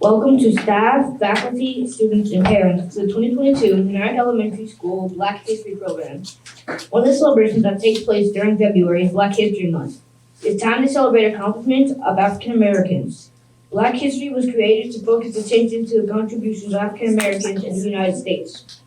Welcome to staff, faculty, students, and parents to the 2022 Meramec Elementary School Black History Program. One of the celebrations that takes place during February is Black History Month. It's time to celebrate accomplishments of African Americans. Black history was created to focus attention to the contributions of African Americans in the United States.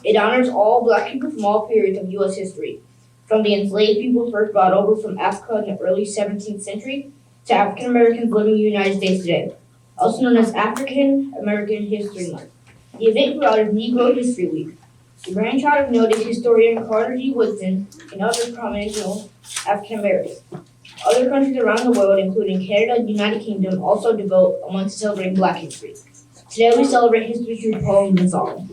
It honors all Black people from all periods of U.S. history, from the enslaved people first brought over from Africa in the early 17th century to African Americans living in the United States today, also known as African American History Month. The event brought is Negro History Week. The brainchild of noted historian Carter G. Woodson and other prominent African Americans. Other countries around the world, including Canada and the United Kingdom, also devote a month to celebrating Black history. Today we celebrate history through poems and song.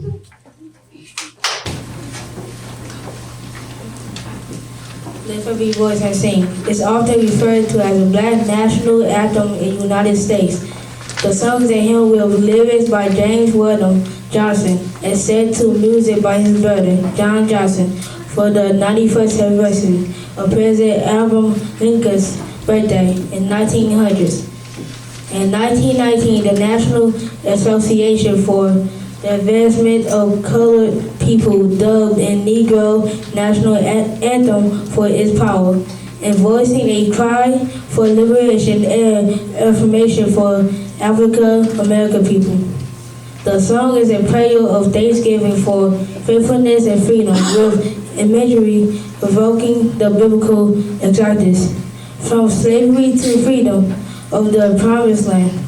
Lift up your voice and sing. It's often referred to as a Black national anthem in the United States. The song is a hymn with lyrics by James Weldon Johnson and set to music by his brother, John Johnson, for the 91st anniversary of President Abraham Lincoln's birthday in 1900s. In 1919, the National Association for the Advancement of Colored People dubbed a Negro national anthem for its power, and voicing a cry for liberation and affirmation for African-American people. The song is a prayer of thanksgiving for faithfulness and freedom, with imagery evoking the biblical exodus from slavery to freedom of the promised land.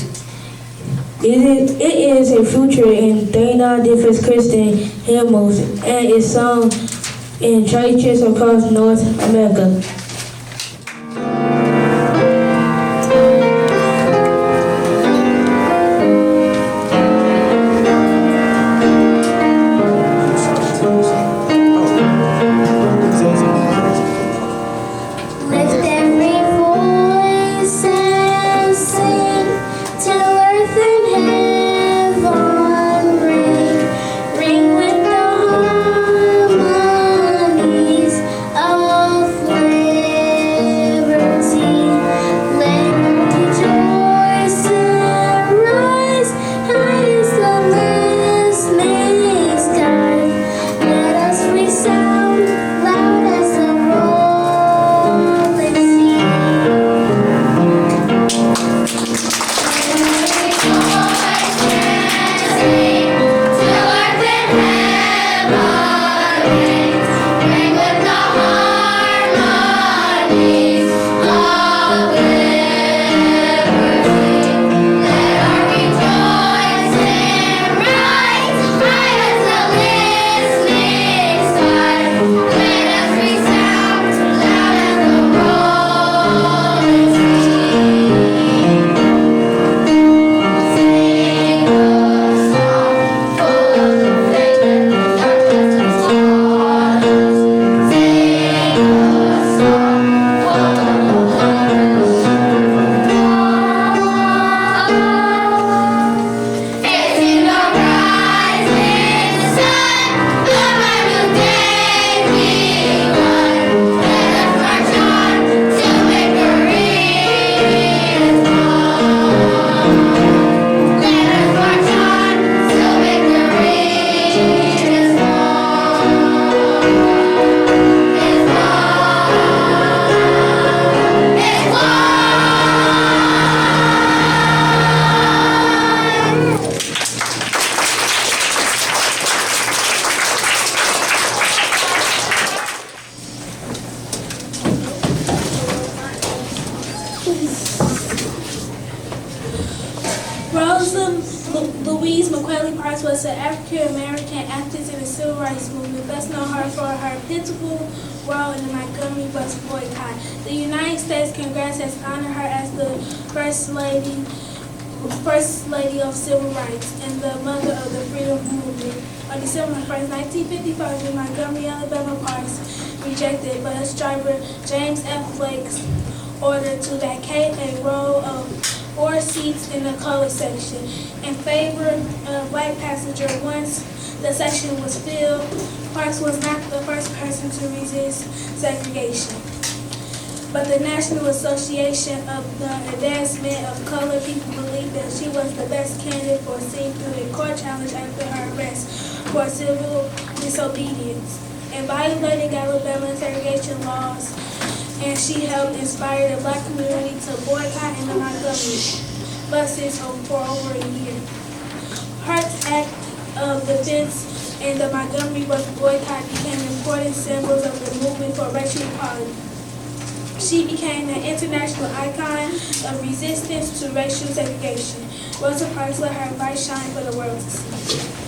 It is a feature in 39 different Christian hymns and is sung in churches across North America. Was an African-American activist in the Civil Rights Movement, best known for her pivotal role in the Montgomery bus boycott. The United States Congress has honored her as the First Lady of Civil Rights and the mother of the Freedom Movement. On December 1st, 1955, the Montgomery, Alabama parks rejected bus driver James F. Blake's order to vacate a row of 4 seats in the colored section in favor of Black passenger. Once the section was filled, Parks was not the first person to resist segregation. but the National Association of the Advancement of Colored People believed that she was the best candidate for seeing through a court challenge after her arrest for civil disobedience and violating Alabama segregation laws, and she helped inspire the Black community to boycott in the Montgomery buses for over a year. Her act of defense and the Montgomery bus boycott became important symbols of the movement for racial equality. She became an international icon of resistance to racial segregation. Rosa Parks let her light shine for the world to see.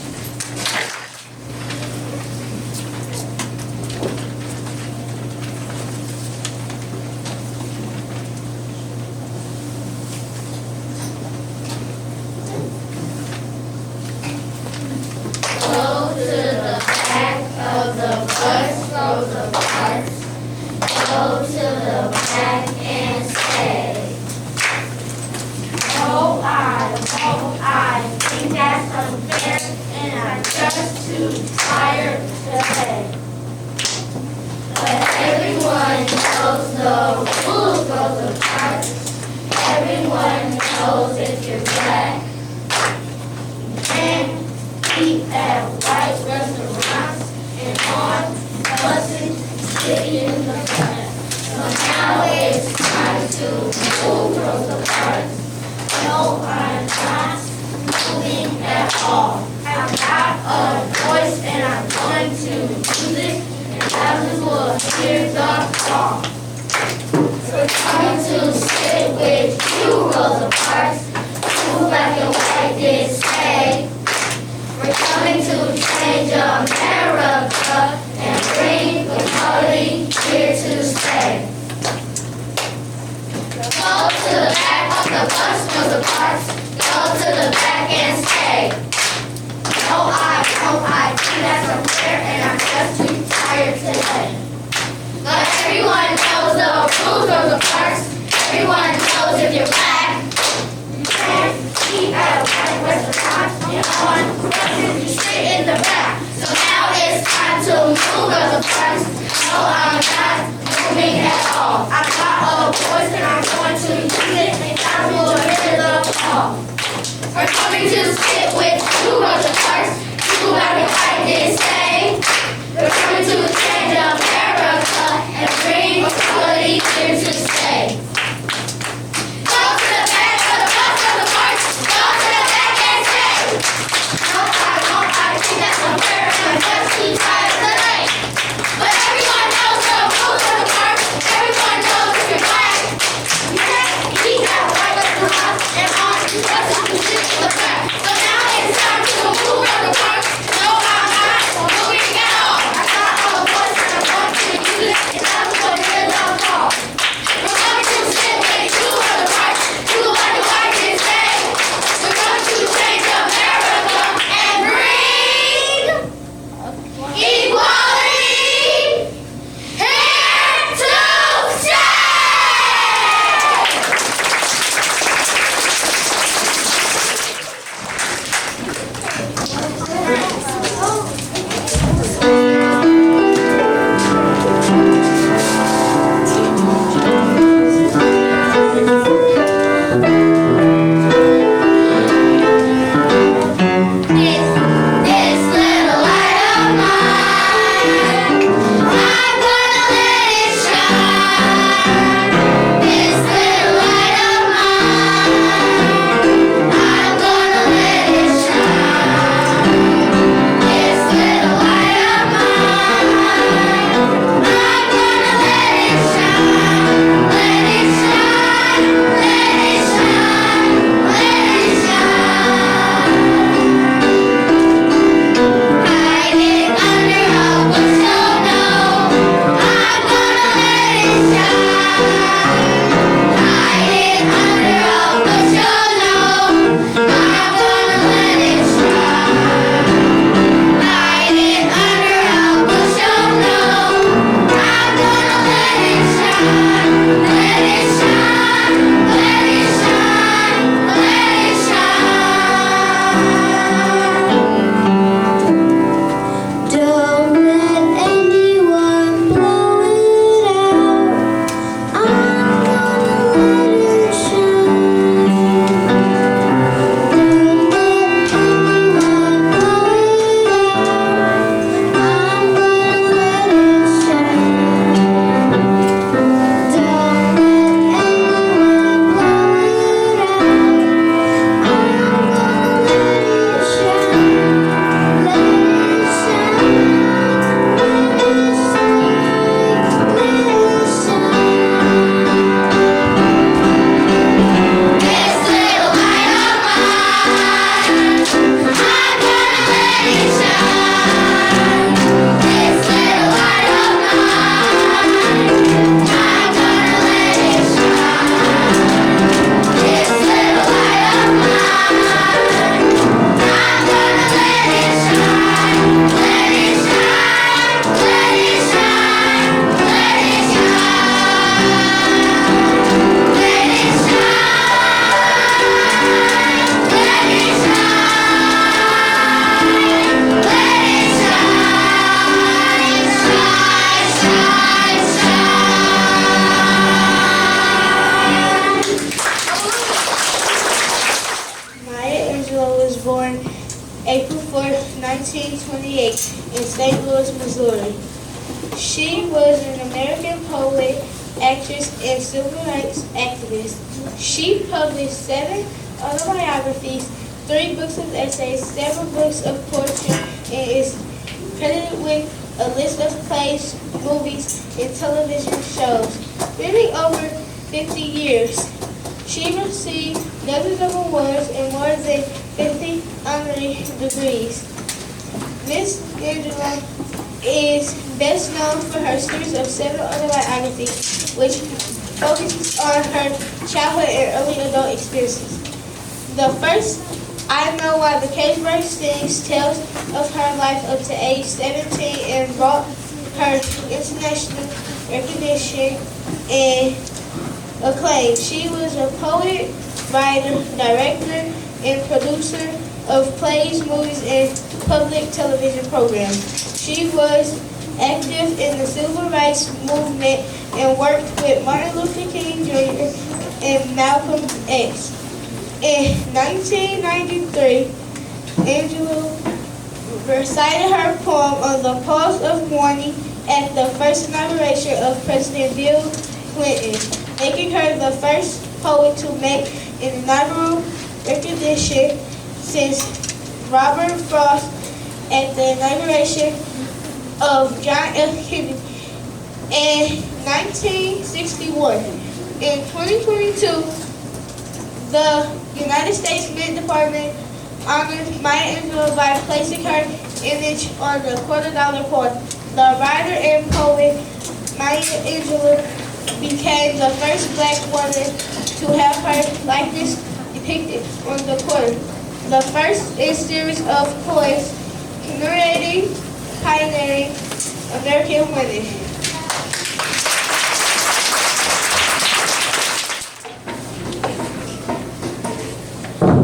born April 4, 1928 in St. Louis, Missouri. She was an American poet, actress, and civil rights activist. She published 7 autobiographies, 3 books of essays, several books of poetry, and is credited with a list of plays, movies, and television shows. Spanning over 50 years, she received dozens of awards and more than 50 honorary degrees. Miss Angela is best known for her series of 7 autobiographies, which focuses on her childhood and early adult experiences. The first, I Know Why the Cage Bird Sings, tells of her life up to age 17 and brought her international recognition and acclaim. She was a poet, writer, director, and producer of plays, movies, and public television programs. She was active in the civil rights movement and worked with Martin Luther King Jr. and Malcolm X. In 1993, Angela recited her poem on the pause of mourning at the first inauguration of President Bill Clinton, making her the first poet to make an inaugural recognition since Robert Frost at the inauguration of John F. Kennedy in 1961. In 2022, the United States Mint Department honored Maya Angelou by placing her image on the $250 coin. The writer and poet Maya Angelou became the first Black woman to have her likeness depicted on the coin. The first in a series of poems commemorating pioneering American women.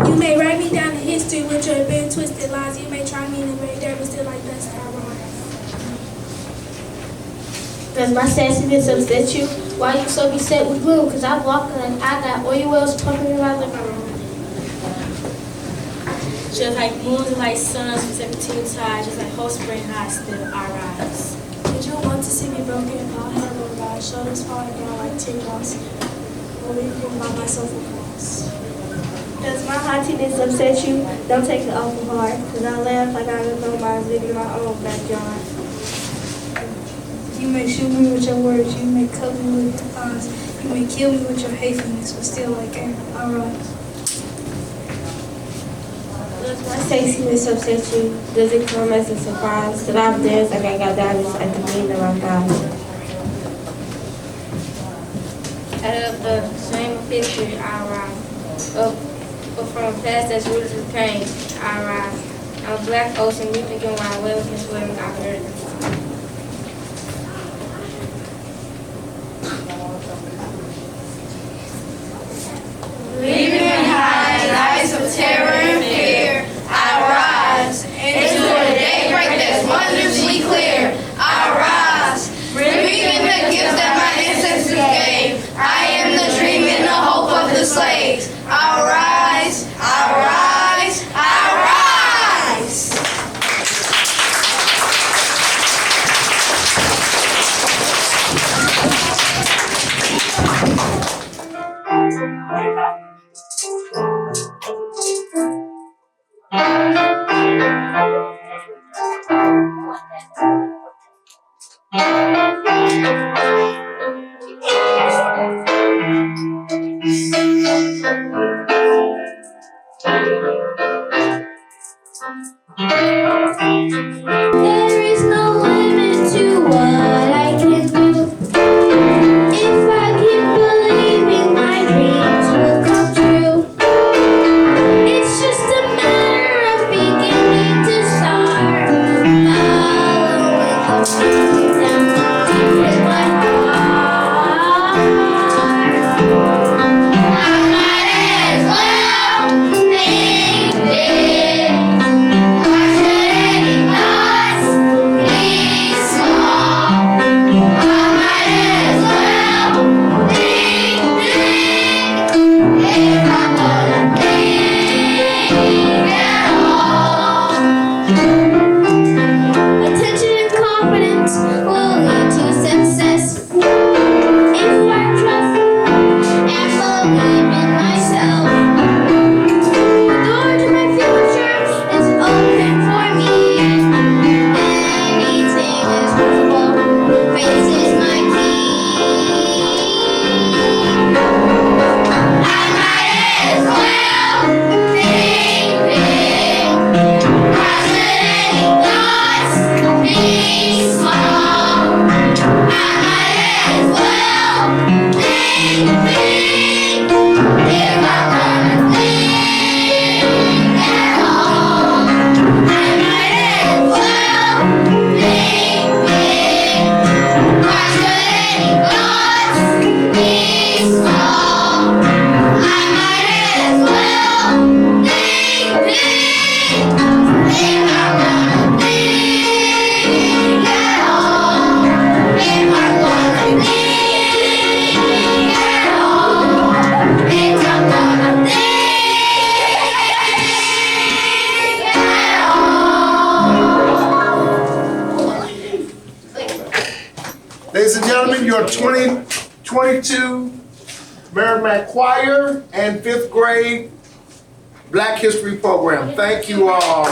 You may write me down in history with your bent, twisted lines. You may try me in the way there, but still like dust I rise. Does my sassiness upset you? Why you so beset with gloom? Cause I walk like I got oil wells pumping around the room. Just like moons and like suns with 17 tides, just like whole spring high, still I rise. Did you want to see me broken? I'll have a ride. Shoulders falling down like teardrops. Or weeping by myself across. Does my haughtiness upset you? Don't take it awful hard. Cause I laugh like I don't know my living in my own backyard. You may shoot me with your words, you may cut me with your thoughts, you may kill me with your hatefulness, but still like air, I rise. Does my sexiness upset you? Does it come as a surprise that I've danced like I got diamonds at the beginning of my God? Out of the same picture, I rise. Up from a past that's rooted in pain, I rise. I'm a black ocean, you thinking why well can swim, I heard the song. Leaving behind lives of terror and fear, I rise into a daybreak that's wondrously clear. I rise, bringing the gifts that my ancestors gave. I am the dream and the hope of the slaves. I rise, I rise, I rise. There is no limit to what I can do. If I keep believing my dreams will come true. It's just a matter of beginning to start. Following the dreams and deep in my heart. I might as well think big. Why should any thoughts think I'm gonna think at all. If I'm gonna think at all. If I'm gonna think at all. Ladies and gentlemen, your 2022 Meramec Choir and 5th grade Black History Program. Thank you all.